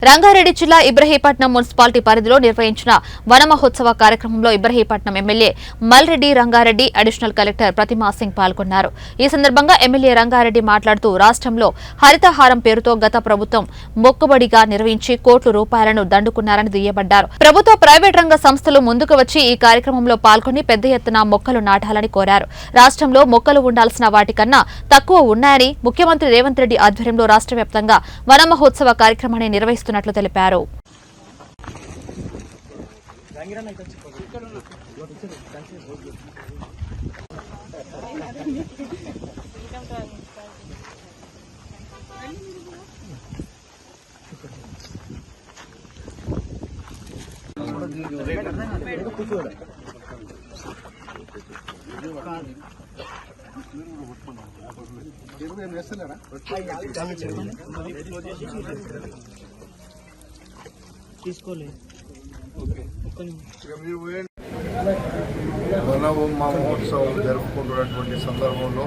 రంగారెడ్డి జిల్లా ఇబ్రహీపట్నం మున్సిపాలిటీ పరిధిలో నిర్వహించిన వన మహోత్సవ కార్యక్రమంలో Ibrahimpatnam MLA Malreddy Rangareddy additional collector Pratima Singh పాల్గొన్నారు. ఈ సందర్భంగా ఎమ్మెల్యే రంగారెడ్డి మాట్లాడుతూ రాష్ట్రంలో హరితహారం పేరుతో గత ప్రభుత్వం మొక్కుబడిగా నిర్వహించి కోట్ల రూపాయలను దండుకున్నారని దుయ్యబడ్డారు. ప్రభుత్వ ప్రైవేట్ రంగ సంస్థలు ముందుకు వచ్చి ఈ కార్యక్రమంలో పాల్గొని పెద్ద ఎత్తున మొక్కలు నాటాలని కోరారు. రాష్ట్రంలో మొక్కలు ఉండాల్సిన వాటికన్నా తక్కువ ఉన్నాయని ముఖ్యమంత్రి రేవంత్ రెడ్డి ఆధ్వర్యంలో రాష్ట్ర వ్యాప్తంగా వన మహోత్సవ కార్యక్రమాన్ని నిర్వహిస్తున్నారు తెలిపారు. వన మహోత్సవం జరుపుకుంటున్నటువంటి సందర్భంలో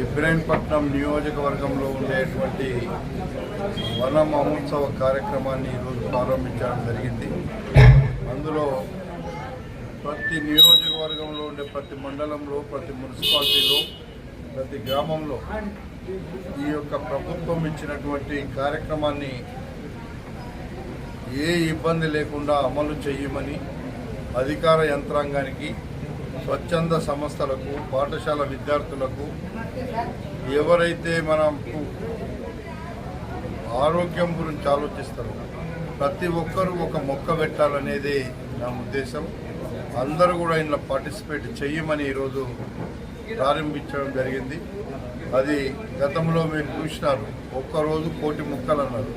ఇబ్రహీంపట్నం నియోజకవర్గంలో ఉండేటువంటి వన మహోత్సవ కార్యక్రమాన్ని ఈరోజు ప్రారంభించడం జరిగింది. అందులో ప్రతి నియోజకవర్గంలో ఉండే ప్రతి మండలంలో, ప్రతి మున్సిపాలిటీలో, ప్రతి గ్రామంలో ఈ యొక్క ప్రభుత్వం ఇచ్చినటువంటి కార్యక్రమాన్ని ఏ ఇబ్బంది లేకుండా అమలు చేయమని అధికార యంత్రాంగానికి, స్వచ్ఛంద సంస్థలకు, పాఠశాల విద్యార్థులకు, ఎవరైతే మనకు ఆరోగ్యం గురించి ఆలోచిస్తారో ప్రతి ఒక్కరూ ఒక మొక్క పెట్టాలనేది నా ఉద్దేశం. అందరూ కూడా ఇందులో పార్టిసిపేట్ చేయమని ఈరోజు ప్రారంభించడం జరిగింది. అది గతంలో మీరు చూసినారు, ఒక్కరోజు 1,000 మొక్కలు అన్నారు.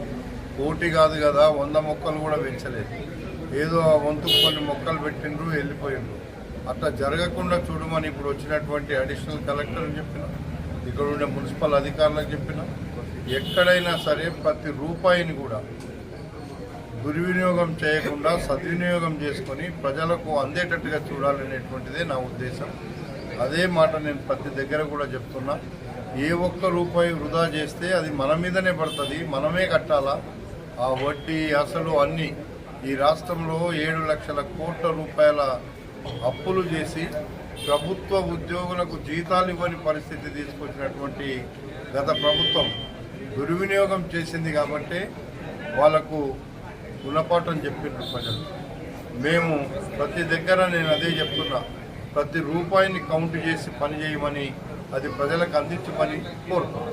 1,000 కాదు కదా, 100 మొక్కలు కూడా పెంచలేదు. ఏదో ఆ వంతుకు కొన్ని మొక్కలు పెట్టిండ్రు, వెళ్ళిపోయిండ్రు. అట్లా జరగకుండా చూడమని ఇప్పుడు వచ్చినటువంటి అడిషనల్ కలెక్టర్కి చెప్పిన, ఇక్కడ ఉండే మున్సిపల్ అధికారులకు చెప్పిన, ఎక్కడైనా సరే ప్రతి రూపాయిని కూడా దుర్వినియోగం చేయకుండా సద్వినియోగం చేసుకొని ప్రజలకు అందేటట్టుగా చూడాలనేటువంటిదే నా ఉద్దేశం. అదే మాట నేను ప్రతి దగ్గర కూడా చెప్తున్నా. ఏ ఒక్క రూపాయి వృధా చేస్తే అది మన మీదనే పడుతుంది, మనమే కట్టాలా. ఆ వడ్డీ, అసలు అన్నీ ఈ రాష్ట్రంలో 7 లక్షల కోట్ల రూపాయల అప్పులు చేసి ప్రభుత్వ ఉద్యోగులకు జీతాలు ఇవ్వని పరిస్థితి తీసుకొచ్చినటువంటి గత ప్రభుత్వం దుర్వినియోగం చేసింది కాబట్టి వాళ్లకు గుణపాఠం చెప్పిండ్రు ప్రజలు. మేము ప్రతి దగ్గర నేను అదే చెప్తున్నా, ప్రతి రూపాయిని కౌంట్ చేసి పని చేయమని, అది ప్రజలకు అందించమని కోరుతున్నాం.